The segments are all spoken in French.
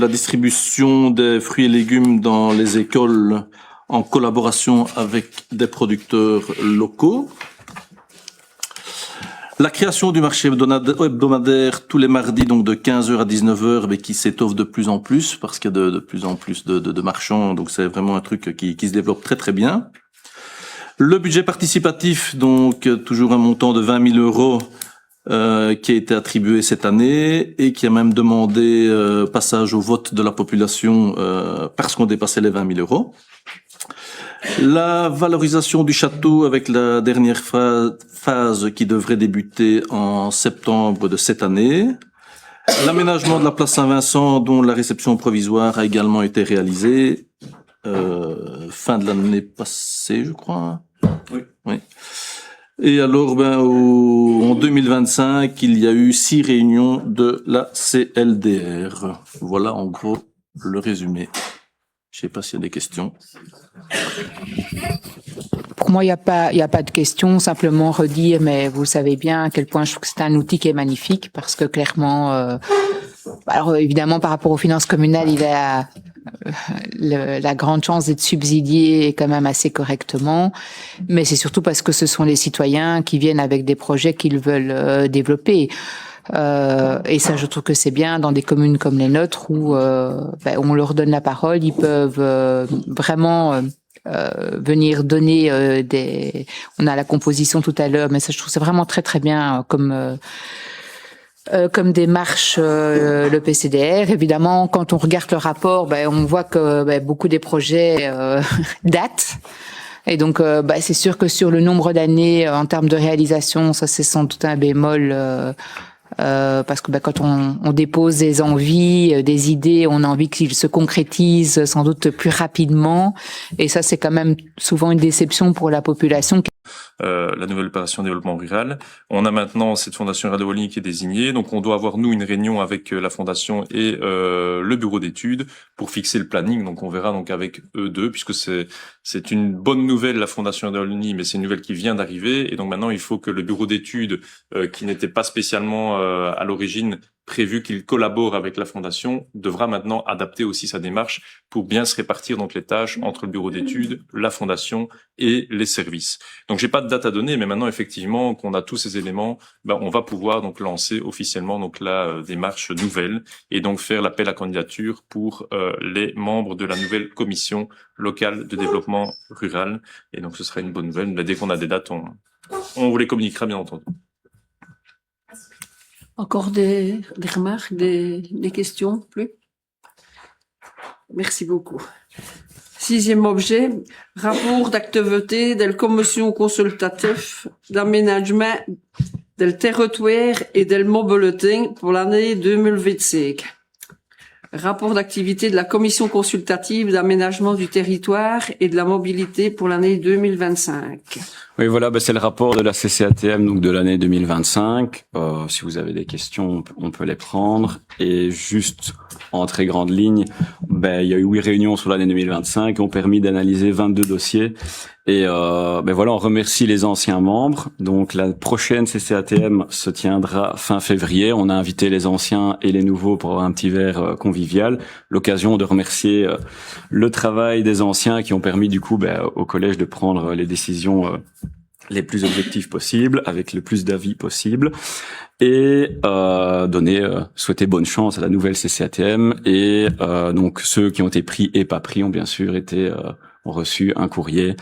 La distribution des fruits et légumes dans les écoles en collaboration avec des producteurs locaux. La création du marché hebdomadaire tous les mardis, donc de 15h à 19h, mais qui s'étoffe de plus en plus parce qu'il y a de plus en plus de marchands. Donc c'est vraiment un truc qui se développe très très bien. Le budget participatif, donc toujours un montant de 20 000 euros qui a été attribué cette année et qui a même demandé passage au vote de la population parce qu'on dépassait les 20 000 euros. La valorisation du château avec la dernière phase qui devrait débuter en septembre de cette année. L'aménagement de la place Saint-Vincent dont la réception provisoire a également été réalisée fin de l'année passée, je crois. Oui. Et alors, en 2025, il y a eu 6 réunions de la CLDR. Voilà en gros le résumé. Je sais pas s'il y a des questions. Pour moi, il y a pas de question. Simplement redire, mais vous savez bien à quel point je trouve que c'est un outil qui est magnifique parce que clairement, alors évidemment par rapport aux finances communales, il a la grande chance d'être subsidié quand même assez correctement, mais c'est surtout parce que ce sont les citoyens qui viennent avec des projets qu'ils veulent développer. Et ça, je trouve que c'est bien dans des communes comme les nôtres où on leur donne la parole, ils peuvent vraiment venir donner on a la composition tout à l'heure, mais ça, je trouve c'est vraiment très très bien comme démarche le PCDR. Évidemment, quand on regarde le rapport, on voit que beaucoup des projets datent. Et donc, c'est sûr que sur le nombre d'années en termes de réalisation, ça c'est sans doute un bémol. Parce que quand on dépose des envies, des idées, on a envie qu'ils se concrétisent sans doute plus rapidement. Et ça, c'est quand même souvent une déception pour la population. la nouvelle opération développement rural. On a maintenant cette fondation rurale de Wallonie qui est désignée, donc on doit avoir nous une réunion avec la fondation et le bureau d'études pour fixer le planning. Donc on verra donc avec eux deux, puisque c'est une bonne nouvelle la fondation de Wallonie, mais c'est une nouvelle qui vient d'arriver, et donc maintenant il faut que le bureau d'études qui n'était pas spécialement à l'origine prévu qu'il collabore avec la fondation, devra maintenant adapter aussi sa démarche pour bien se répartir donc les tâches entre le bureau d'études, la fondation et les services. Donc j'ai pas de date à donner, mais maintenant effectivement qu'on a tous ces éléments, on va pouvoir donc lancer officiellement donc la démarche nouvelle et donc faire l'appel à candidature pour les membres de la nouvelle commission locale de développement rural. Et donc ce sera une bonne nouvelle. Mais dès qu'on a des dates, on vous les communiquera bien entendu. Encore des remarques, des questions, plus? Merci beaucoup. 6e objet, rapport d'activité de la commission consultative d'aménagement del territoire et del mobilité pour l'année 2025. Rapport d'activité de la commission consultative d'aménagement du territoire et de la mobilité pour l'année 2025. Oui, voilà, c'est le rapport de la CCATM donc de l'année 2025. Si vous avez des questions, on peut les prendre. Et juste en très grande ligne, il y a eu 8 réunions sur l'année 2025 qui ont permis d'analyser 22 dossiers. Et voilà, on remercie les anciens membres. Donc la prochaine CCATM se tiendra fin février. On a invité les anciens et les nouveaux pour avoir un petit verre convivial. L'occasion de remercier le travail des anciens qui ont permis du coup au collège de prendre les décisions les plus objectifs possibles, avec le plus d'avis possible, et souhaiter bonne chance à la nouvelle CCATM. Et donc ceux qui ont été pris et pas pris ont bien sûr ont reçu un courrier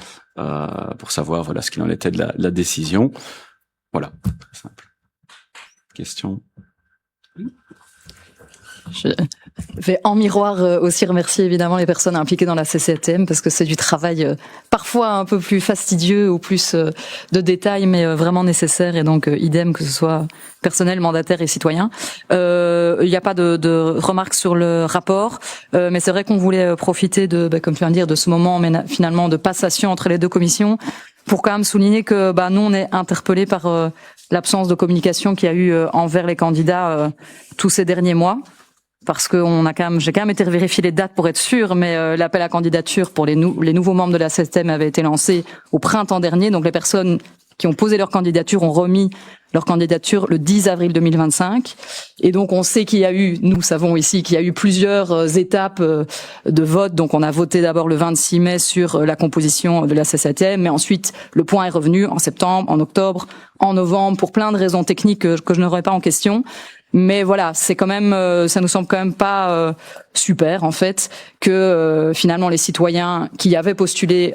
pour savoir ce qu'il en était de la décision. Voilà, très simple. Question? Je vais en miroir aussi remercier évidemment les personnes impliquées dans la CCATM parce que c'est du travail parfois un peu plus fastidieux ou plus de détails mais vraiment nécessaire, et donc idem que ce soit personnel, mandataire et citoyen. Il n'y a pas de remarques sur le rapport, mais c'est vrai qu'on voulait profiter comme tu viens de dire, de ce moment finalement de passation entre les deux commissions pour quand même souligner que nous on est interpellés par l'absence de communication qu'il y a eu envers les candidats tous ces derniers mois. Parce que j'ai quand même été vérifier les dates pour être sûr, mais l'appel à candidature pour les nouveaux membres de la CCATM avait été lancé au printemps dernier. Donc les personnes qui ont posé leur candidature ont remis leur candidature le 10 avril 2025. Et donc on sait nous savons ici qu'il y a eu plusieurs étapes de vote. Donc on a voté d'abord le 26 mai sur la composition de la CCATM, mais ensuite le point est revenu en septembre, en octobre, en novembre, pour plein de raisons techniques que je n'aurai pas en question. Mais voilà, c'est quand même, ça nous semble quand même pas super en fait que finalement les citoyens qui avaient postulé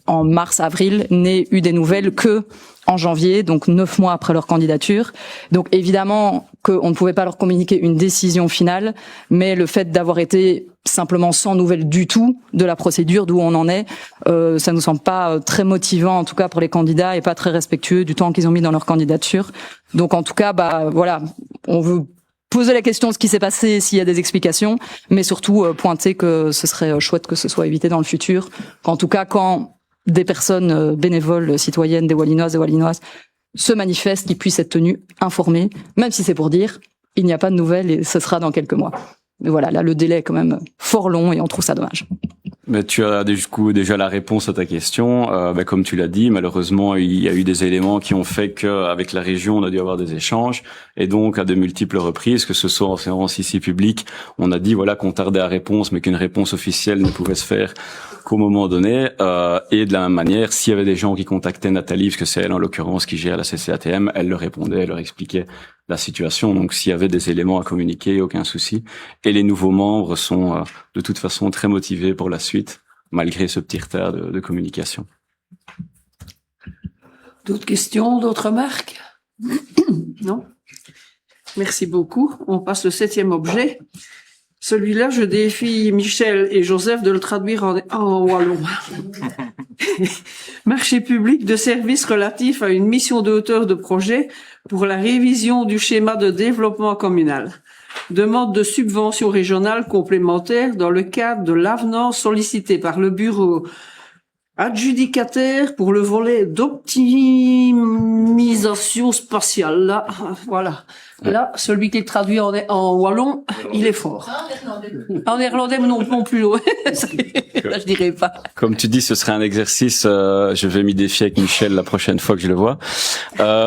en mars-avril n'aient eu des nouvelles que en janvier, donc 9 mois après leur candidature. Donc évidemment qu'on ne pouvait pas leur communiquer une décision finale, mais le fait d'avoir été simplement sans nouvelles du tout de la procédure, d'où on en est, ça nous semble pas très motivant, en tout cas pour les candidats, et pas très respectueux du temps qu'ils ont mis dans leur candidature. Donc en tout cas, voilà, on veut poser la question de ce qui s'est passé, s'il y a des explications, mais surtout pointer que ce serait chouette que ce soit évité dans le futur, qu'en tout cas quand des personnes bénévoles, citoyennes, des Wallinoises et Wallinoises se manifestent, qu'ils puissent être tenus informés, même si c'est pour dire il n'y a pas de nouvelles et ce sera dans quelques mois. Mais voilà, là le délai est quand même fort long et on trouve ça dommage. Mais tu as du coup déjà la réponse à ta question. Comme tu l'as dit, malheureusement, il y a eu des éléments qui ont fait qu'avec la région, on a dû avoir des échanges. Et donc, à de multiples reprises, que ce soit en séance ici publique, on a dit qu'on tardait à la réponse, mais qu'une réponse officielle ne pouvait se faire qu'au moment donné. Et de la même manière, s'il y avait des gens qui contactaient Nathalie, parce que c'est elle en l'occurrence qui gère la CCATM, elle leur répondait, elle leur expliquait la situation. Donc, s'il y avait des éléments à communiquer, aucun souci. Et les nouveaux membres sont de toute façon très motivés pour la suite, malgré ce petit retard de communication. D'autres questions, d'autres remarques? Non? Merci beaucoup. On passe au 7e objet. Celui-là, je défie Michel et Joseph de le traduire en wallon. Marché public de services relatifs à une mission de hauteur de projet pour la révision du schéma de développement communal. Demande de subvention régionale complémentaire dans le cadre de l'avenant sollicité par le bureau adjudicataire pour le volet d'optimisation spatiale. Là, voilà. Là, celui qui est traduit en wallon, il est fort. En néerlandais, mais non plus loin. Là, je dirais pas. Comme tu dis, ce serait un exercice, je vais m'y défier avec Michel la prochaine fois que je le vois.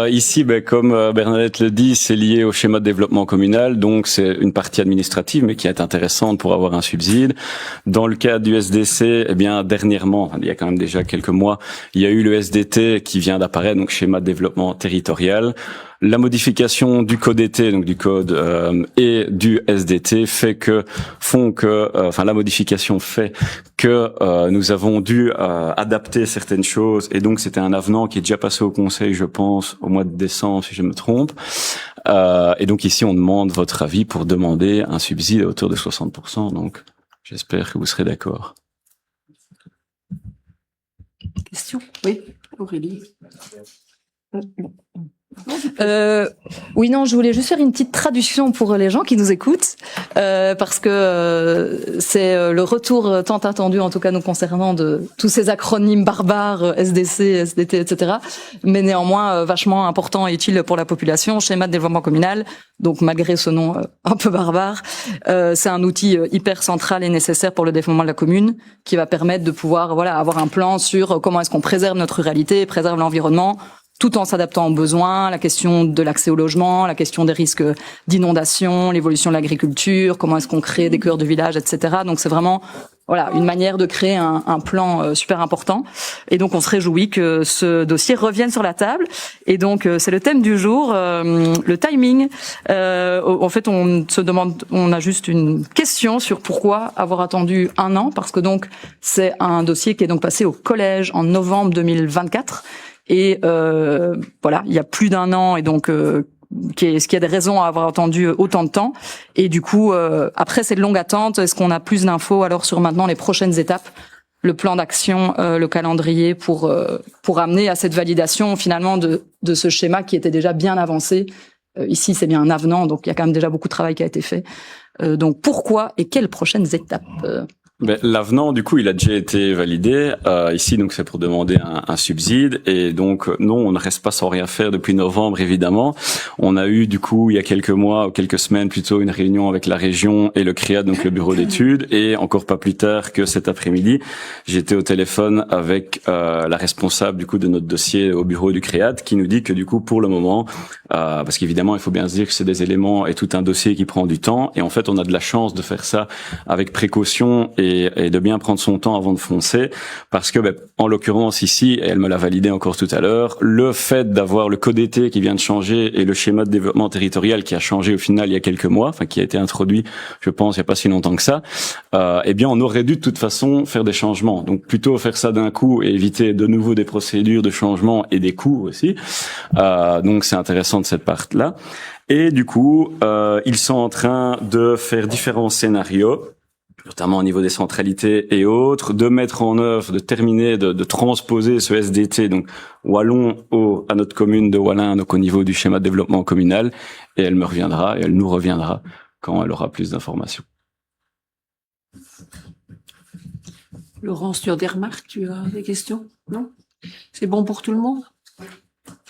Ici, comme Bernadette le dit, c'est lié au schéma de développement communal, donc c'est une partie administrative, mais qui est intéressante pour avoir un subside. Dans le cas du SDC, eh bien, dernièrement, il y a quand même déjà quelques mois, il y a eu le SDT qui vient d'apparaître, donc schéma de développement territorial. La modification du code été, donc du code et du SDT la modification fait que nous avons dû adapter certaines choses, et donc c'était un avenant qui est déjà passé au Conseil, je pense, au mois de décembre, si je me trompe. Et donc ici, on demande votre avis pour demander un subside à hauteur de 60%. Donc, j'espère que vous serez d'accord. Question? Oui, Aurélie. Oui, non, je voulais juste faire une petite traduction pour les gens qui nous écoutent, parce que c'est le retour tant attendu, en tout cas nous concernant, de tous ces acronymes barbares, SDC, SDT, etc. Mais néanmoins vachement important et utile pour la population. Schéma de développement communal, donc malgré ce nom un peu barbare, c'est un outil hyper central et nécessaire pour le développement de la commune, qui va permettre de pouvoir avoir un plan sur comment est-ce qu'on préserve notre ruralité, préserve l'environnement, tout en s'adaptant aux besoins, la question de l'accès au logement, la question des risques d'inondation, l'évolution de l'agriculture, comment est-ce qu'on crée des cœurs de village, etc. Donc c'est vraiment une manière de créer un plan super important. Et donc on se réjouit que ce dossier revienne sur la table. Et donc c'est le thème du jour, le timing. En fait, on se demande, on a juste une question sur pourquoi avoir attendu 1 an, parce que donc c'est un dossier qui est donc passé au collège en novembre 2024. Et il y a plus d'1 an, et donc est-ce qu'il y a des raisons à avoir attendu autant de temps? Et du coup, après cette longue attente, est-ce qu'on a plus d'infos alors sur maintenant les prochaines étapes, le plan d'action, le calendrier pour amener à cette validation finalement de ce schéma qui était déjà bien avancé. Ici, c'est bien un avenant, donc il y a quand même déjà beaucoup de travail qui a été fait. Donc pourquoi et quelles prochaines étapes? L'avenant, du coup, il a déjà été validé. Ici, donc, c'est pour demander un subside. Et donc, non, on ne reste pas sans rien faire depuis novembre, évidemment. On a eu, du coup, il y a quelques mois, ou quelques semaines plutôt, une réunion avec la région et le CREAD, donc le bureau d'études. Et encore pas plus tard que cet après-midi, j'étais au téléphone avec la responsable, du coup, de notre dossier au bureau du CREAD, qui nous dit que, du coup, pour le moment, parce qu'évidemment, il faut bien se dire que c'est des éléments et tout un dossier qui prend du temps. Et en fait, on a de la chance de faire ça avec précaution et de bien prendre son temps avant de foncer, parce que en l'occurrence ici, et elle me l'a validé encore tout à l'heure, le fait d'avoir le code été qui vient de changer et le schéma de développement territorial qui a changé au final il y a quelques mois, enfin qui a été introduit, je pense, il n'y a pas si longtemps que ça, eh bien on aurait dû de toute façon faire des changements. Donc plutôt faire ça d'un coup et éviter de nouveau des procédures de changement et des coûts aussi. Donc c'est intéressant de cette part-là. Et du coup, ils sont en train de faire différents scénarios, notamment au niveau des centralités et autres, de mettre en œuvre, de terminer, de transposer ce SDT, donc Wallon à notre commune de Wallin, donc au niveau du schéma de développement communal, et elle nous reviendra quand elle aura plus d'informations. Laurence, tu as des remarques, tu as des questions? Non? C'est bon pour tout le monde?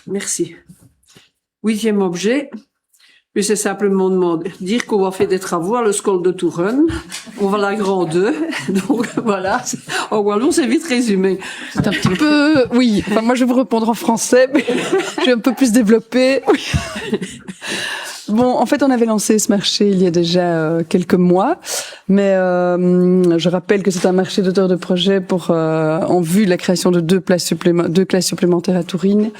Merci. 8e objet. Puis c'est simplement dire qu'on va faire des travaux à l'école de Touraine. On va l'agrandir. Donc voilà. En wallon, c'est vite résumé. C'est un petit peu, oui. Enfin, moi, je vais vous répondre en français, mais je vais un peu plus développer. Oui. Bon, en fait, on avait lancé ce marché il y a déjà quelques mois, mais je rappelle que c'est un marché d'auteurs de projets pour en vue de la création de 2 classes supplémentaires à Tourine.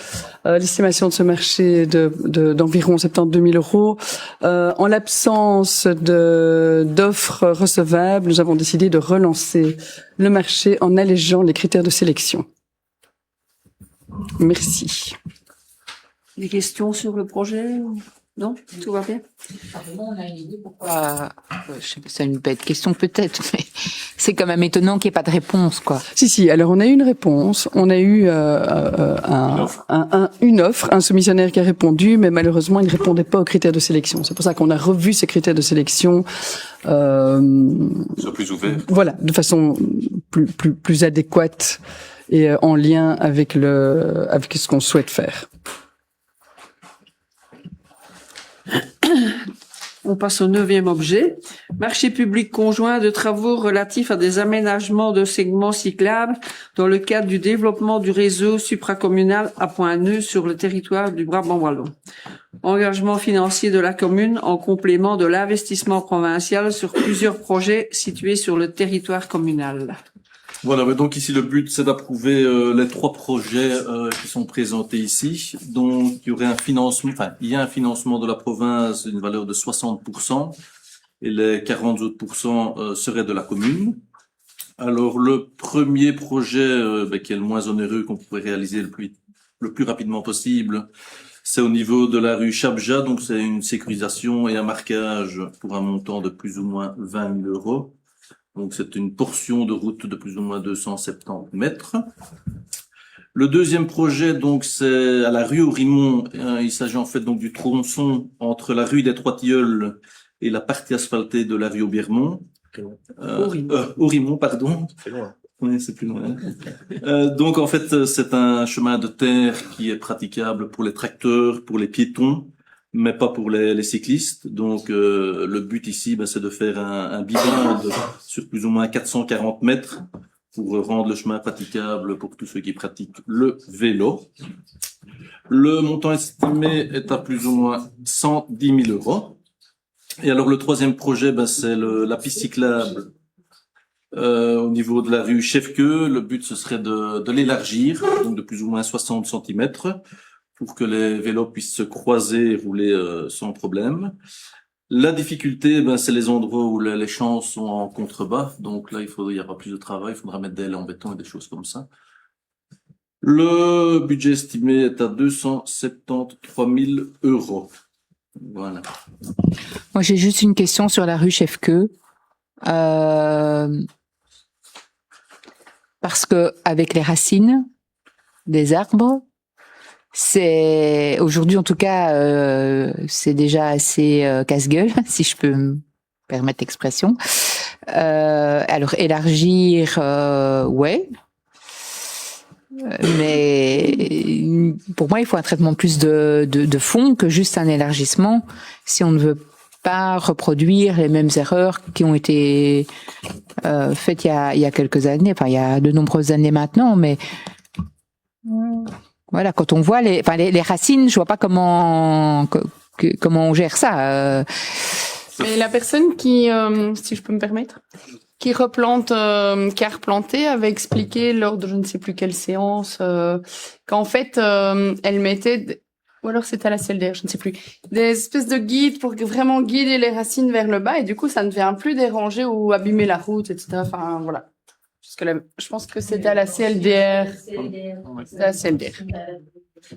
L'estimation de ce marché est d'environ 72 000 €. En l'absence d'offres recevables, nous avons décidé de relancer le marché en allégeant les critères de sélection. Merci. Des questions sur le projet? Non, tout va bien. On a une idée pourquoi. Je sais pas, c'est une bête question peut-être, mais c'est quand même étonnant qu'il n'y ait pas de réponse, quoi. Si. Alors, on a eu une réponse. On a eu une offre, un soumissionnaire qui a répondu, mais malheureusement, il ne répondait pas aux critères de sélection. C'est pour ça qu'on a revu ces critères de sélection. Soit plus ouvert. Voilà, de façon plus adéquate et en lien avec ce qu'on souhaite faire. On passe au 9e objet. Marché public conjoint de travaux relatifs à des aménagements de segments cyclables dans le cadre du développement du réseau supracommunal à Point-Neuf sur le territoire du Brabant wallon. Engagement financier de la commune en complément de l'investissement provincial sur plusieurs projets situés sur le territoire communal. Voilà, mais donc ici le but c'est d'approuver les 3 projets qui sont présentés ici. Donc il y aurait un financement, il y a un financement de la province d'une valeur de 60% et les 40 autres pourcents seraient de la commune. Alors le premier projet qui est le moins onéreux qu'on pourrait réaliser le plus rapidement possible, c'est au niveau de la rue Chabja, donc c'est une sécurisation et un marquage pour un montant de plus ou moins 20 000 €. Donc c'est une portion de route de plus ou moins 270 mètres. Le deuxième projet, donc, c'est à la rue Aurimont. Il s'agit en fait donc du tronçon entre la rue des Trois-Tilleuls et la partie asphaltée de la rue Aubiermont. Aurimont, pardon. C'est loin. Oui, c'est plus loin. Donc en fait, c'est un chemin de terre qui est praticable pour les tracteurs, pour les piétons, mais pas pour les cyclistes. Donc le but ici, c'est de faire un bivard sur plus ou moins 440 mètres pour rendre le chemin praticable pour tous ceux qui pratiquent le vélo. Le montant estimé est à plus ou moins 110 000 €. Et alors le troisième projet, c'est la piste cyclable au niveau de la rue Chefqueux. Le but ce serait de l'élargir, donc de plus ou moins 60 cm, pour que les vélos puissent se croiser et rouler sans problème. La difficulté, c'est les endroits où les champs sont en contrebas. Donc là, il y aura plus de travail. Il faudra mettre des ailes en béton et des choses comme ça. Le budget estimé est à 273 000 €. Voilà. Moi, j'ai juste une question sur la rue Chefqueux. Parce que avec les racines des arbres, c'est aujourd'hui en tout cas c'est déjà assez casse-gueule, si je peux me permettre l'expression. Alors élargir, ouais, mais pour moi il faut un traitement plus de fond que juste un élargissement si on ne veut pas reproduire les mêmes erreurs qui ont été faites il y a quelques années, enfin il y a de nombreuses années maintenant, mais voilà, quand on voit les racines, je vois pas comment on gère ça. Mais la personne qui, si je peux me permettre, qui replante, qui a replanté, avait expliqué lors de je ne sais plus quelle séance qu'en fait elle mettait, ou alors c'était à la CLDR, je ne sais plus, des espèces de guides pour vraiment guider les racines vers le bas et du coup ça ne vient plus déranger ou abîmer la route, etc. Enfin voilà. Je pense que c'était à la CLDR. C'était à la CLDR.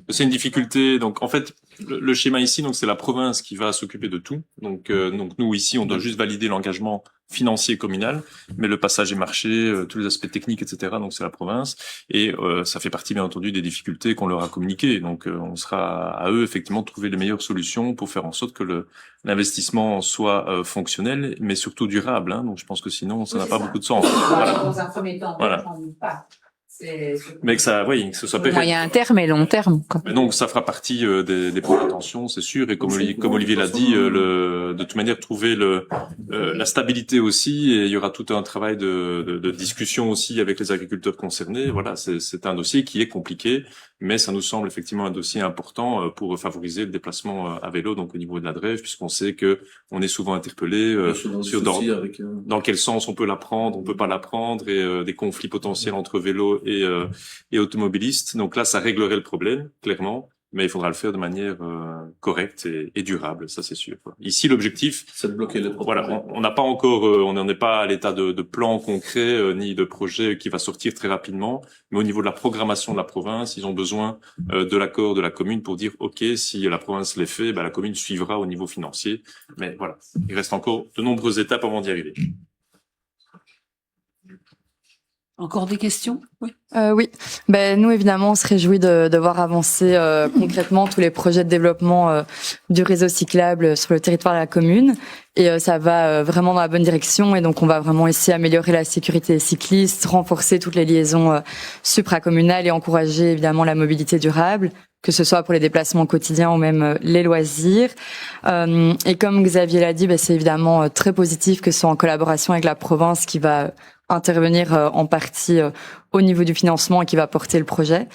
C'est une difficulté. Donc, en fait, le schéma ici, donc c'est la province qui va s'occuper de tout. Donc nous ici, on doit juste valider l'engagement financier communal, mais le passage et marché, tous les aspects techniques, etc. Donc c'est la province, et ça fait partie bien entendu des difficultés qu'on leur a communiquées. Donc on sera à eux effectivement de trouver les meilleures solutions pour faire en sorte que l'investissement soit fonctionnel, mais surtout durable. Hein. Donc je pense que sinon ça n'a pas beaucoup de sens. Voilà. Dans un premier temps, voilà. Mais que ça, oui, que ce soit pérenne. Moyen terme et long terme, quoi. Mais donc ça fera partie des points d'attention, c'est sûr. Et comme Olivier l'a dit, de toute manière trouver la stabilité aussi. Et il y aura tout un travail de discussion aussi avec les agriculteurs concernés. Voilà, c'est un dossier qui est compliqué, mais ça nous semble effectivement un dossier important pour favoriser le déplacement à vélo, donc au niveau de la Drève, puisqu'on sait que on est souvent interpellé sur dans quel sens on peut la prendre, on peut pas la prendre, et des conflits potentiels entre vélo et automobilistes. Donc là, ça réglerait le problème, clairement. mais il faudra le faire de manière correcte et durable, ça c'est sûr, quoi. Ici, l'objectif, C'est de bloquer le voilà, on n'a pas encore, on n'en est pas à l'état de plan concret ni de projet qui va sortir très rapidement, mais au niveau de la programmation de la province, ils ont besoin de l'accord de la commune pour dire ok, si la province les fait, la commune suivra au niveau financier. Mais voilà, il reste encore de nombreuses étapes avant d'y arriver. Encore des questions? Oui. Oui, nous évidemment on se réjouit de voir avancer concrètement tous les projets de développement du réseau cyclable sur le territoire de la commune et ça va vraiment dans la bonne direction et donc on va vraiment essayer d'améliorer la sécurité des cyclistes, renforcer toutes les liaisons supracommunales et encourager évidemment la mobilité durable, que ce soit pour les déplacements quotidiens ou même les loisirs. Et comme Xavier l'a dit, c'est évidemment très positif que ce soit en collaboration avec la province qui va intervenir en partie au niveau du financement et qui va porter le projet.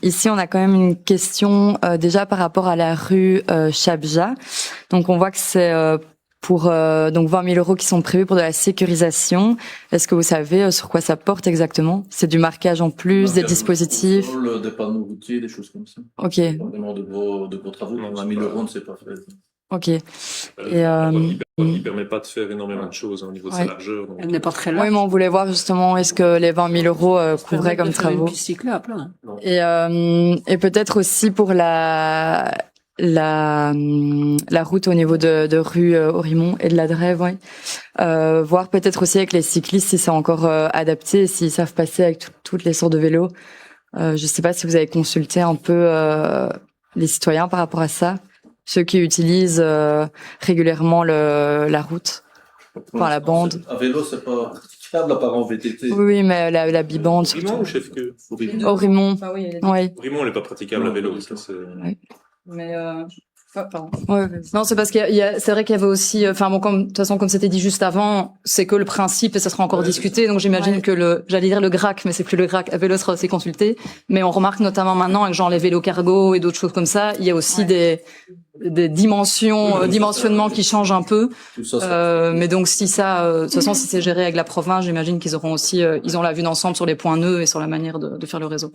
Ici, on a quand même une question déjà par rapport à la rue Chabja. Donc, on voit que c'est pour donc 20 000 € qui sont prévus pour de la sécurisation. Est-ce que vous savez sur quoi ça porte exactement? C'est du marquage en plus, des dispositifs? Des panneaux routiers, des choses comme ça. Ok. Vraiment de gros travaux. 20 000 €, ne s'est pas fait. Ok. Et Il permet pas de faire énormément de choses au niveau de sa largeur. Donc. Elle n'est pas très large. oui, mais on voulait voir justement est-ce que les 20 000 € couvraient comme travaux. Une piste cyclable, hein. Et peut-être aussi pour la route au niveau de rue Aurimont et de la Drève, oui. Voir peut-être aussi avec les cyclistes si c'est encore adapté, s'ils savent passer avec toutes les sortes de vélos. Je sais pas si vous avez consulté un peu les citoyens par rapport à ça, ceux qui utilisent régulièrement la route, enfin la bande. À vélo, c'est pas praticable à part en VTT. Oui, mais la bibande surtout. Aurimont ou Chef-Queue? Aurimont. Ah oui, Oui. Aurimont, elle est pas praticable à vélo. Ça, c'est... Mais pardon. Ouais. Non, c'est parce c'est vrai qu'il y avait aussi, comme de toute façon comme c'était dit juste avant, c'est que le principe et ça sera encore discuté. Donc j'imagine que j'allais dire le GRAC, mais c'est plus le GRAC. À vélo sera aussi consulté. Mais on remarque notamment maintenant avec genre les vélos cargo et d'autres choses comme ça, il y a aussi des dimensionnements qui changent un peu. Tout ça, mais donc si ça, de toute façon si c'est géré avec la province, j'imagine qu'ils auront aussi, ils ont la vue d'ensemble sur les points nœuds et sur la manière de faire le réseau.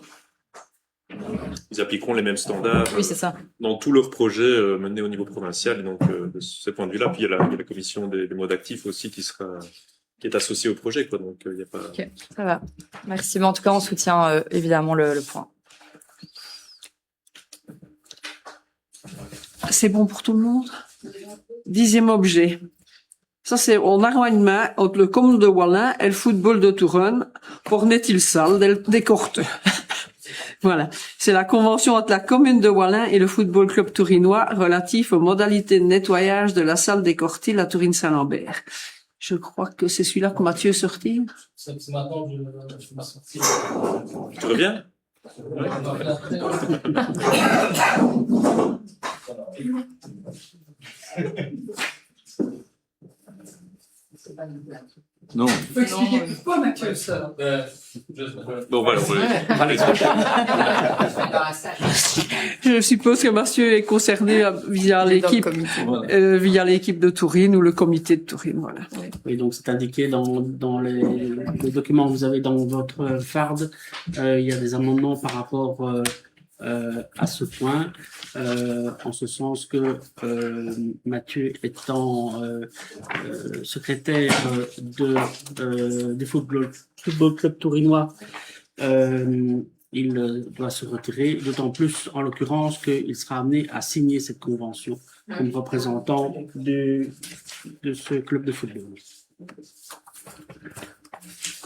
Ils appliqueront les mêmes standards Oui, c'est ça. dans tous leurs projets menés au niveau provincial. Et donc, de ce point de vue-là, puis il y a la commission des modes actifs aussi qui est associée au projet, quoi. Donc, il y a pas. Ok, ça va. Merci. Mais en tout cas, on soutient évidemment le point. C'est bon pour tout le monde? 10e objet. Ça, c'est en arrangement entre le Commune de Wallin et le football de Touraine pour Netilsal des Cortes. Voilà. C'est la convention entre la commune de Wallin et le football club tourinois relatif aux modalités de nettoyage de la salle des Cortilles à Tourine-Saint-Lambert. Je crois que c'est celui-là que Mathieu sortit. C'est maintenant que je m'en sorti. Tu reviens? Non. Tu peux expliquer pourquoi, Mathieu, ça? Bon, voilà. Allez, Je suppose que Mathieu est concerné via l'équipe, via l'équipe de Tourine ou le comité de Tourine, voilà. Oui, donc c'est indiqué dans les documents que vous avez dans votre FARD. Il y a des amendements par rapport à ce point, en ce sens que Mathieu étant secrétaire du football club tourinois, il doit se retirer, d'autant plus en l'occurrence qu'il sera amené à signer cette convention comme représentant de ce club de football.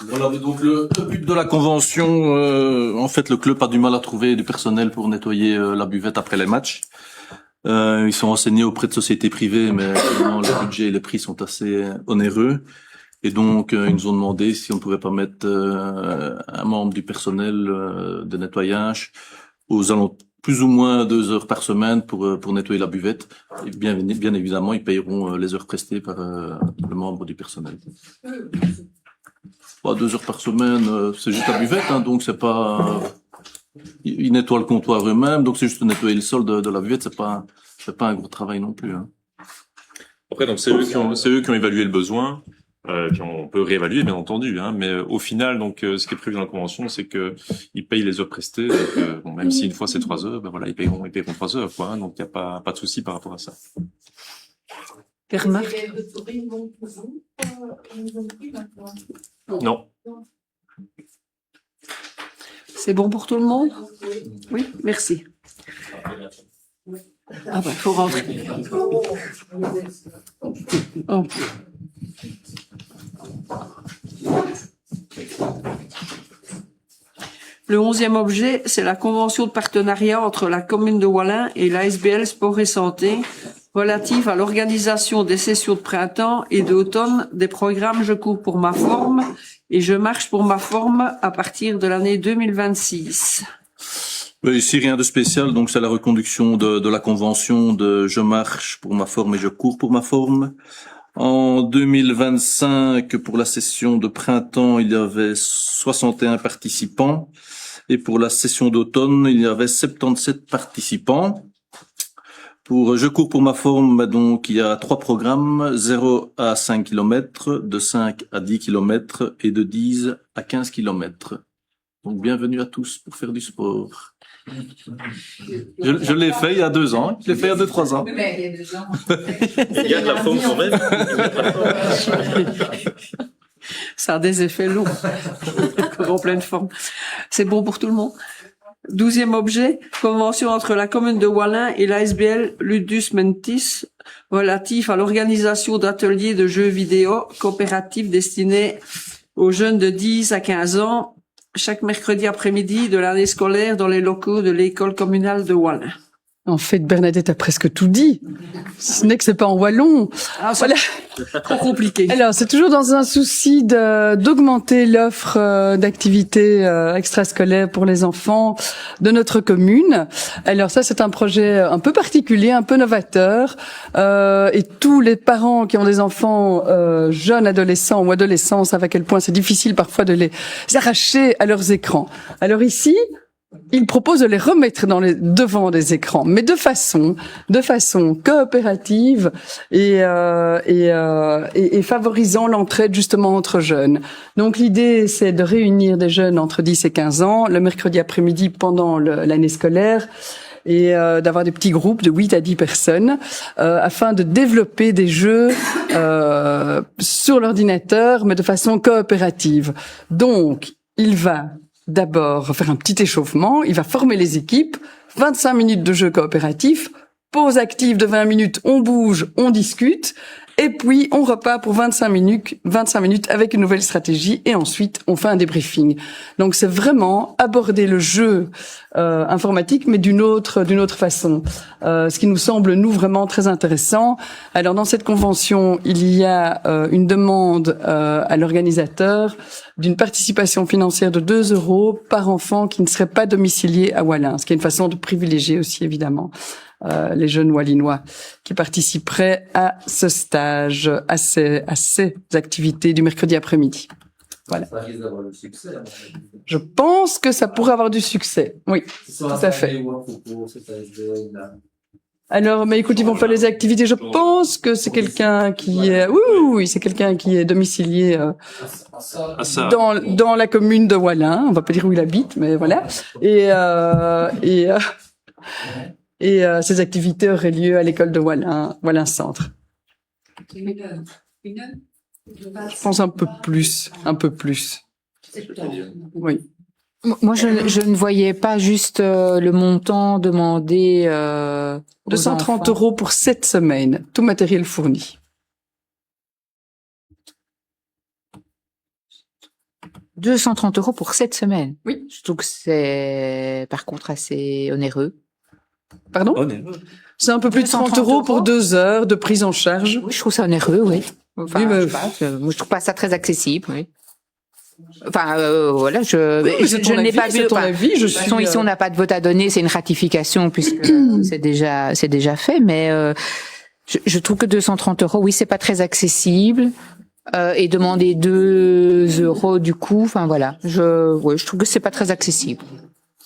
Voilà, donc le but de la convention, en fait, le club a du mal à trouver du personnel pour nettoyer la buvette après les matchs. Ils sont renseignés auprès de sociétés privées, mais vraiment, le budget et les prix sont assez onéreux. Et donc, ils nous ont demandé si on pouvait pas mettre un membre du personnel de nettoyage aux alentours plus ou moins 2 heures par semaine pour nettoyer la buvette. Et bien évidemment, ils payeront les heures prestées par le membre du personnel. 2 heures par semaine, c'est juste la buvette, hein, donc c'est pas. Ils nettoient le comptoir eux-mêmes, donc c'est juste nettoyer le sol de la buvette, c'est pas un gros travail non plus. Hein. Après, donc c'est eux qui ont évalué le besoin. Puis on peut réévaluer, bien entendu, hein, mais au final, donc, ce qui est prévu dans la convention, c'est que ils payent les heures prestées. Donc, bon, même si une fois c'est 3 heures, ben voilà, ils paieront 3 heures, quoi. Hein, donc, il n'y a pas de souci par rapport à ça. Des remarques? Non. C'est bon pour tout le monde? Oui, merci. Ah ben, faut rentrer. Oh. Le 11e objet, c'est la convention de partenariat entre la commune de Wallin et l'ASBL Sport et Santé relative à l'organisation des sessions de printemps et d'automne des programmes Je cours pour ma forme et Je marche pour ma forme à partir de l'année 2026. Ici, rien de spécial. Donc, c'est la reconduction de la convention de Je marche pour ma forme et je cours pour ma forme. En 2025, pour la session de printemps, il y avait 61 participants. Et pour la session d'automne, il y avait 77 participants. Pour Je cours pour ma forme, donc, il y a 3 programmes, 0 à 5 km, de 5 à 10 km et de 10 à 15 km. Donc, bienvenue à tous pour faire du sport. Je l'ai fait il y a 2 ans. Je l'ai fait il y a 2-3 ans. Mais il y a 2 ans. Il y a de la forme quand même. Ça a des effets longs. En pleine forme. C'est bon pour tout le monde. 12e objet, convention entre la commune de Wallin et l'ASBL Ludus Mentis relatif à l'organisation d'ateliers de jeux vidéo coopératifs destinés aux jeunes de 10 à 15 ans chaque mercredi après-midi de l'année scolaire dans les locaux de l'école communale de Wallin. En fait, Bernadette a presque tout dit. Ce n'est que c'est pas en wallon. Ah, Voilà. trop compliqué. Alors, c'est toujours dans un souci d'augmenter l'offre d'activités extrascolaires pour les enfants de notre commune. Alors ça, c'est un projet un peu particulier, un peu novateur. Et tous les parents qui ont des enfants jeunes, adolescents ou adolescents savent à quel point c'est difficile parfois de les arracher à leurs écrans. Alors ici, il propose de les remettre devant des écrans, mais de façon coopérative et favorisant l'entraide justement entre jeunes. Donc l'idée, c'est de réunir des jeunes entre 10 et 15 ans le mercredi après-midi pendant l'année scolaire et d'avoir des petits groupes de 8 à 10 personnes afin de développer des jeux sur l'ordinateur, mais de façon coopérative. Donc, il va d'abord faire un petit échauffement, il va former les équipes, 25 minutes de jeu coopératif, pause active de 20 minutes, on bouge, on discute, et puis on repart pour 25 minutes avec une nouvelle stratégie, et ensuite on fait un débriefing. Donc c'est vraiment aborder le jeu informatique, mais d'une autre façon. Ce qui nous semble, nous, vraiment très intéressant. Alors dans cette convention, il y a une demande à l'organisateur d'une participation financière de 2 € par enfant qui ne serait pas domicilié à Wallin, ce qui est une façon de privilégier aussi, évidemment, les jeunes wallinois qui participeraient à ce stage, à ces activités du mercredi après-midi. Voilà. Ça risque d'avoir le succès. Je pense que ça pourrait avoir du succès. Oui, tout à fait. Alors, mais écoute, ils vont faire les activités. Je pense que c'est quelqu'un qui est, oui, c'est quelqu'un qui est domicilié dans la commune de Wallin. On va pas dire où il habite, mais voilà. Et ces activités auraient lieu à l'école de Wallin Centre. Je pense un peu plus. Oui. Moi, je ne voyais pas juste le montant demandé. 230 € pour 7 semaines, tout matériel fourni. 230 € pour 7 semaines. Oui. Je trouve que c'est, par contre, assez onéreux. Pardon? C'est un peu plus de 30 € pour 2 heures de prise en charge. Oui, je trouve ça onéreux, oui. Enfin, Oui, je sais pas, moi, je trouve pas ça très accessible, oui. Enfin, voilà, je n'ai pas vu. C'est ton avis, De toute façon, ici, on n'a pas de vote à donner, c'est une ratification puisque c'est déjà fait, mais je trouve que 230 €, oui, c'est pas très accessible. Et demander 2 € du coup, enfin voilà, je trouve que c'est pas très accessible.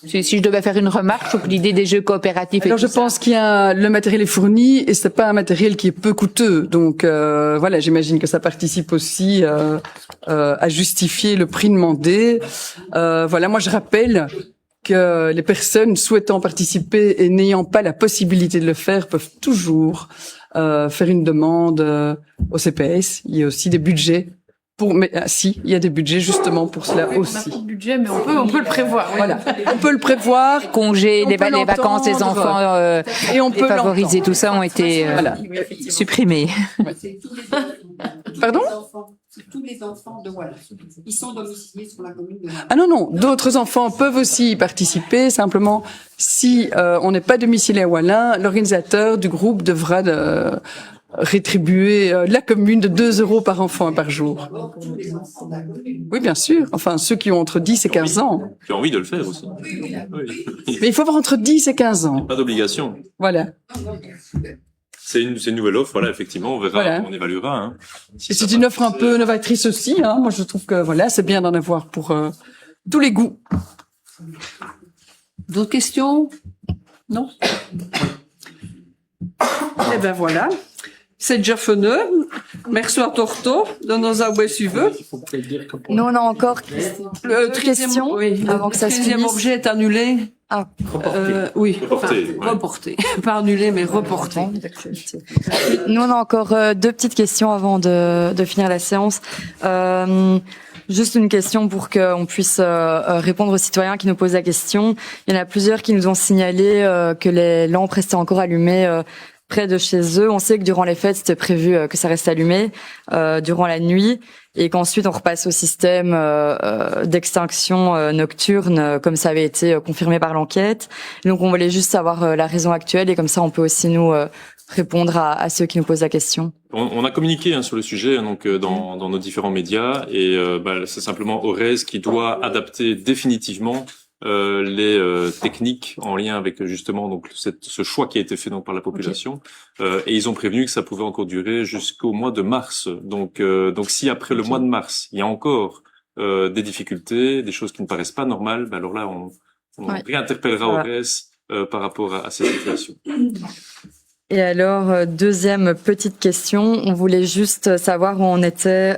Si je devais faire une remarque, je trouve que l'idée des jeux coopératifs. Alors je pense qu'il y a le matériel est fourni et c'est pas un matériel qui est peu coûteux. Donc voilà, j'imagine que ça participe aussi à justifier le prix demandé. Voilà, moi je rappelle que les personnes souhaitant participer et n'ayant pas la possibilité de le faire peuvent toujours faire une demande au CPS. Il y a aussi des budgets si, il y a des budgets justement pour cela aussi. On a pas de budget, mais on peut le prévoir. Oui. Voilà, on peut le prévoir. Congés, les vacances des enfants et on peut favoriser tout ça ont été supprimés. Pardon? C'est tous les enfants de Wallin. Ils sont domiciliés sur la commune de Wallin. Ah non, d'autres enfants peuvent aussi y participer. Simplement, si on n'est pas domicilié à Wallin, l'organisateur du groupe devra rétribuer la commune de 2 € par enfant et par jour. Oui, bien sûr. Enfin, ceux qui ont entre 10 et 15 ans. J'ai envie de le faire aussi. Oui. Mais il faut avoir entre 10 et 15 ans. Pas d'obligation. Voilà. C'est une nouvelle offre, voilà, effectivement, on verra, voilà. On évaluera. Hein, et c'est une offre un peu novatrice aussi. Hein. Moi, je trouve que voilà, c'est bien d'en avoir pour tous les goûts. D'autres questions? Non? Eh ben voilà. C'est déjà fini. Merci à Torto de nos aboués suiveux. Nous, on a encore Le question avant que ça se finisse. Le 13e objet est annulé. Ah, oui. Reporté. Reporté. Pas annulé, mais reporté. Nous, on a encore 2 petites questions avant de finir la séance. Juste une question pour qu'on puisse répondre aux citoyens qui nous posent la question. Il y en a plusieurs qui nous ont signalé que les lampes restaient encore allumées près de chez eux. On sait que durant les fêtes, c'était prévu que ça reste allumé durant la nuit et qu'ensuite on repasse au système d'extinction nocturne comme ça avait été confirmé par l'enquête. Donc on voulait juste savoir la raison actuelle et comme ça on peut aussi nous répondre à ceux qui nous posent la question. On a communiqué sur le sujet donc dans nos différents médias et c'est simplement Orez qui doit adapter définitivement les techniques en lien avec justement donc ce choix qui a été fait donc par la population et ils ont prévenu que ça pouvait encore durer jusqu'au mois de mars. Donc si après le mois de mars il y a encore des difficultés, des choses qui ne paraissent pas normales, alors là on réinterpellera Orez par rapport à ces situations. Et alors, deuxième petite question, on voulait juste savoir où en était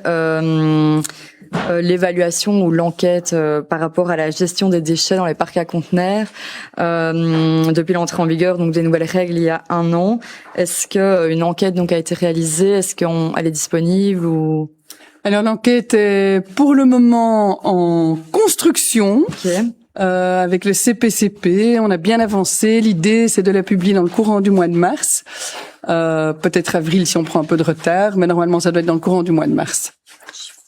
l'évaluation ou l'enquête par rapport à la gestion des déchets dans les parcs à conteneurs depuis l'entrée en vigueur donc des nouvelles règles il y a 1 an. Est-ce que une enquête donc a été réalisée? Est-ce qu'elle est disponible ou? Alors l'enquête est pour le moment en construction. Okay. Avec le CPCP, on a bien avancé. L'idée, c'est de la publier dans le courant du mois de mars. Peut-être avril si on prend un peu de retard, mais normalement, ça doit être dans le courant du mois de mars.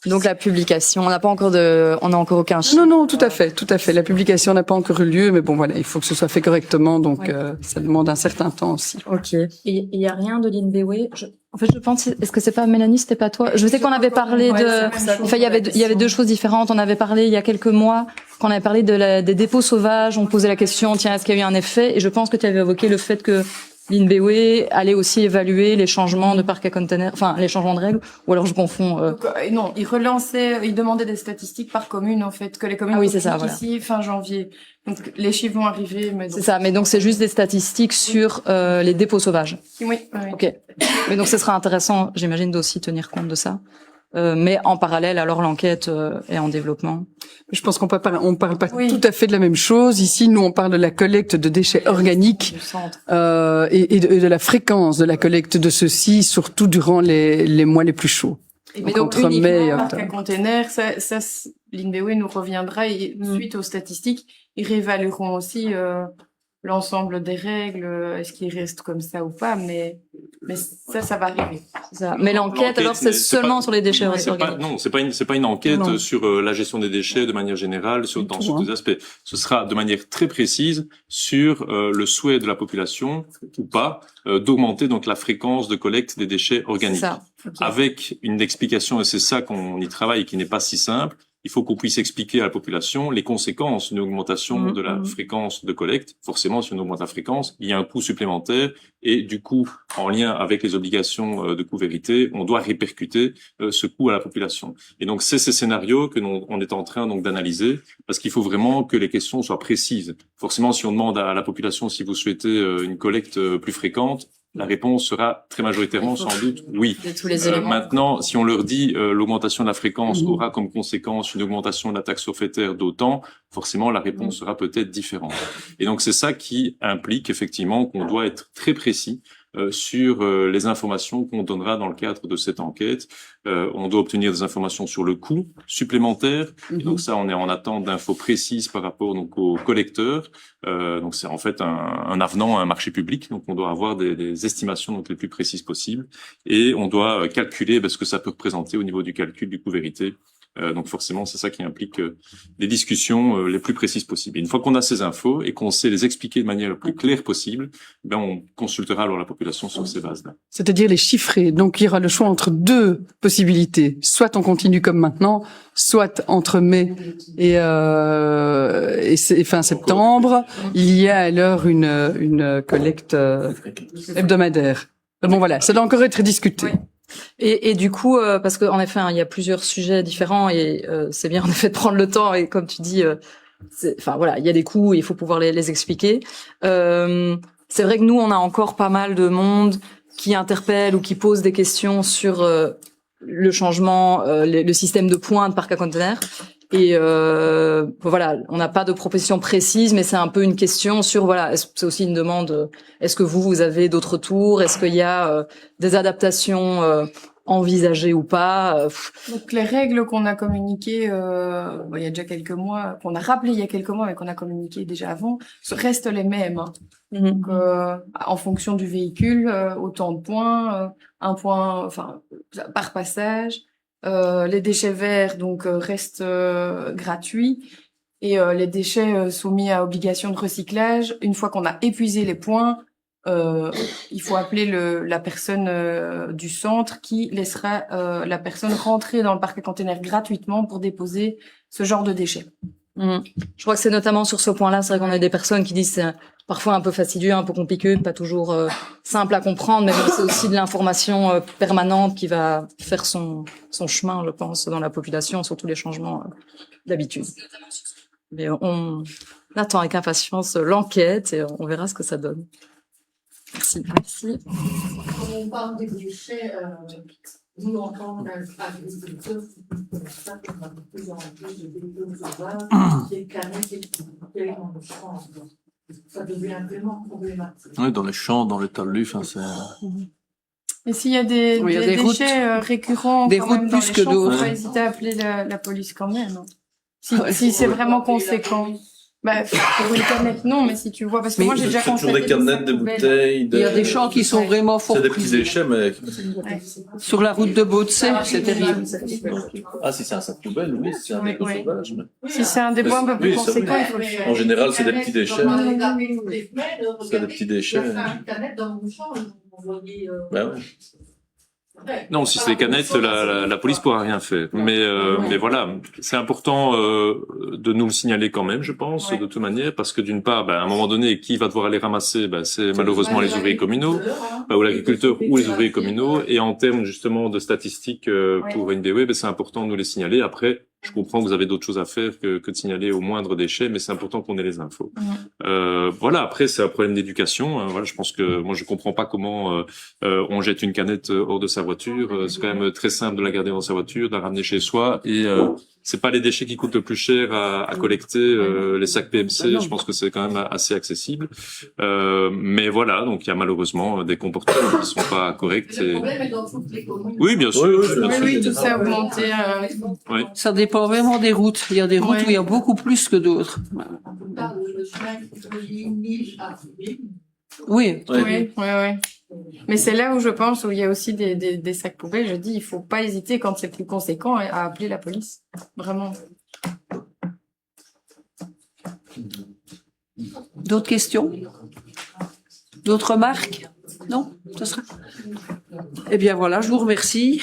Donc la publication, on n'a encore aucun chiffre. Non, tout à fait. La publication n'a pas encore eu lieu, mais bon, voilà, il faut que ce soit fait correctement, donc ça demande un certain temps aussi. Ok. Il y a rien de l'INBW. En fait, je pense, est-ce que c'est pas Mélanie, c'était pas toi? Je sais qu'on avait parlé il y avait 2 choses différentes. On avait parlé il y a quelques mois, quand on avait parlé des dépôts sauvages, on posait la question, tiens, est-ce qu'il y a eu un effet? Et je pense que tu avais évoqué le fait que l'INBW allait aussi évaluer les changements de parcs à conteneurs, enfin, les changements de règles, ou alors je confonds. Non, il demandait des statistiques par commune, en fait, que les communes c'est ça, voilà. ici, fin janvier. Donc, les chiffres vont arriver, mais c'est ça, mais donc c'est juste des statistiques sur les dépôts sauvages. Oui. Ok. Mais donc ce sera intéressant, j'imagine, d'aussi tenir compte de ça. Mais en parallèle, alors l'enquête est en développement. Je pense qu'on parle pas tout à fait de la même chose. Ici, nous, on parle de la collecte de déchets organiques et de la fréquence de la collecte de ceux-ci, surtout durant les mois les plus chauds. Mais donc uniquement parc à containers, ça l'INBW nous reviendra et suite aux statistiques, ils réévalueront aussi l'ensemble des règles, est-ce qu'ils restent comme ça ou pas, mais ça va arriver. C'est ça. Mais l'enquête alors c'est seulement sur les déchets organiques. Non, c'est pas une enquête sur la gestion des déchets de manière générale dans tous les aspects. Ce sera de manière très précise sur le souhait de la population ou pas d'augmenter donc la fréquence de collecte des déchets organiques. Ça. Okay. Avec une explication et c'est ça qu'on y travaille et qui n'est pas si simple. il faut qu'on puisse expliquer à la population les conséquences d'une augmentation de la fréquence de collecte. Forcément, si on augmente la fréquence, il y a un coût supplémentaire et du coup, en lien avec les obligations de coût-vérité, on doit répercuter ce coût à la population. Et donc, c'est ces scénarios que on est en train donc d'analyser parce qu'il faut vraiment que les questions soient précises. Forcément, si on demande à la population si vous souhaitez une collecte plus fréquente, la réponse sera très majoritairement sans doute oui. De tous les éléments. Maintenant, si on leur dit l'augmentation de la fréquence aura comme conséquence une augmentation de la taxe forfaitaire d'autant, forcément la réponse sera peut-être différente. Et donc c'est ça qui implique effectivement qu'on doit être très précis sur les informations qu'on donnera dans le cadre de cette enquête. On doit obtenir des informations sur le coût supplémentaire. Et donc ça, on est en attente d'infos précises par rapport donc aux collecteurs. Donc c'est en fait un avenant à un marché public. Donc on doit avoir des estimations donc les plus précises possibles. Et on doit calculer ce que ça peut représenter au niveau du calcul du coût-vérité. Donc forcément, c'est ça qui implique des discussions les plus précises possibles. Et une fois qu'on a ces infos et qu'on sait les expliquer de manière la plus claire possible, on consultera alors la population sur ces bases-là. C'est-à-dire les chiffrer. Donc, il y aura le choix entre deux possibilités. Soit on continue comme maintenant, soit entre mai et fin septembre, il y a alors une collecte hebdomadaire. Bon, voilà, ça doit encore être discuté. Oui. Et du coup, parce qu'en effet, il y a plusieurs sujets différents et c'est bien en effet de prendre le temps et comme tu dis, enfin voilà, il y a des coûts, il faut pouvoir les expliquer. C'est vrai que nous, on a encore pas mal de monde qui interpelle ou qui pose des questions sur le changement, le système de points de parc à conteneurs. Et voilà, on n'a pas de proposition précise, mais c'est un peu une question sur c'est aussi une demande. Est-ce que vous avez d'autres tours? Est-ce qu'il y a des adaptations envisagées ou pas? Donc les règles qu'on a communiquées il y a déjà quelques mois, qu'on a rappelées il y a quelques mois, mais qu'on a communiquées déjà avant, restent les mêmes. Hein. Donc en fonction du véhicule, autant de points, un point, enfin par passage. Les déchets verts restent gratuits et les déchets soumis à obligation de recyclage, une fois qu'on a épuisé les points, il faut appeler la personne du centre qui laissera la personne rentrer dans le parc à conteneurs gratuitement pour déposer ce genre de déchets. Je crois que c'est notamment sur ce point-là, c'est vrai qu'on a des personnes qui disent c'est parfois un peu fastidieux, un peu compliqué, pas toujours simple à comprendre, mais c'est aussi de l'information permanente qui va faire son chemin, je pense, dans la population, sur tous les changements d'habitude. Mais on attend avec impatience l'enquête et on verra ce que ça donne. Merci. Quand on parle des déchets, nous, en tant qu'agriculteurs, ça, on a de plus en plus de déchets sauvages, des canettes et des bouteilles dans le champ. Ça devient vraiment problématique. Oui, dans les champs, dans les talus, c'est... Et s'il y a des déchets récurrents, des quand routes même, dans plus les que champs, d'autres. faut pas hésiter à appeler la police quand même. Si c'est vraiment conséquent. Pour une canette, non, mais si tu vois, parce que moi j'ai déjà toujours constaté des canettes, des bouteilles. Il y a des champs qui sont vraiment forts. C'est des petits déchets, mais... Sur la route de Bautzey, c'est terrible. Ah, si c'est un sac poubelle, oui, c'est un dépôt sauvage. Mais... Si c'est un dépôt un peu plus Oui, ça, conséquent, oui. il faut le faire. En général, c'est des petits déchets. C'est des petits déchets. Une canette dans mon champ, on voyait... Ben ouais. Non, si c'est des canettes, la police pourra rien faire. Mais voilà, c'est important de nous le signaler quand même, je pense, de toute manière, parce que d'une part, à un moment donné, qui va devoir les ramasser, c'est malheureusement les ouvriers communaux, ou l'agriculteur ou les ouvriers communaux. Et en termes justement de statistiques pour NBW, c'est important de nous les signaler. Après, je comprends que vous avez d'autres choses à faire que de signaler au moindre déchet, mais c'est important qu'on ait les infos. Voilà. Après, c'est un problème d'éducation. Voilà, je pense que moi, je comprends pas comment on jette une canette hors de sa voiture. C'est quand même très simple de la garder dans sa voiture, de la ramener chez soi. Et c'est pas les déchets qui coûtent le plus cher à collecter. Les sacs PMC, je pense que c'est quand même assez accessible. Mais voilà, donc il y a malheureusement des comportements qui sont pas corrects. Le problème est dans toutes les communes. Oui, bien sûr. Oui, tout ça a augmenté. Oui. Ça dépend vraiment des routes. Il y a des routes où il y a beaucoup plus que d'autres. On parle de chemin qui relie Nige à Fubé. Oui. Oui. Mais c'est là où je pense où il y a aussi des sacs poubelles. Je dis, il faut pas hésiter quand c'est plus conséquent à appeler la police. Vraiment. D'autres questions? D'autres remarques? Non? Ce sera... Eh bien voilà, je vous remercie.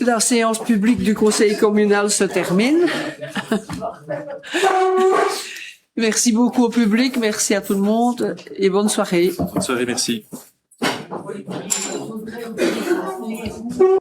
la séance publique du conseil communal se termine. Merci beaucoup au public, merci à tout le monde et bonne soirée. Bonne soirée, merci. Je voudrais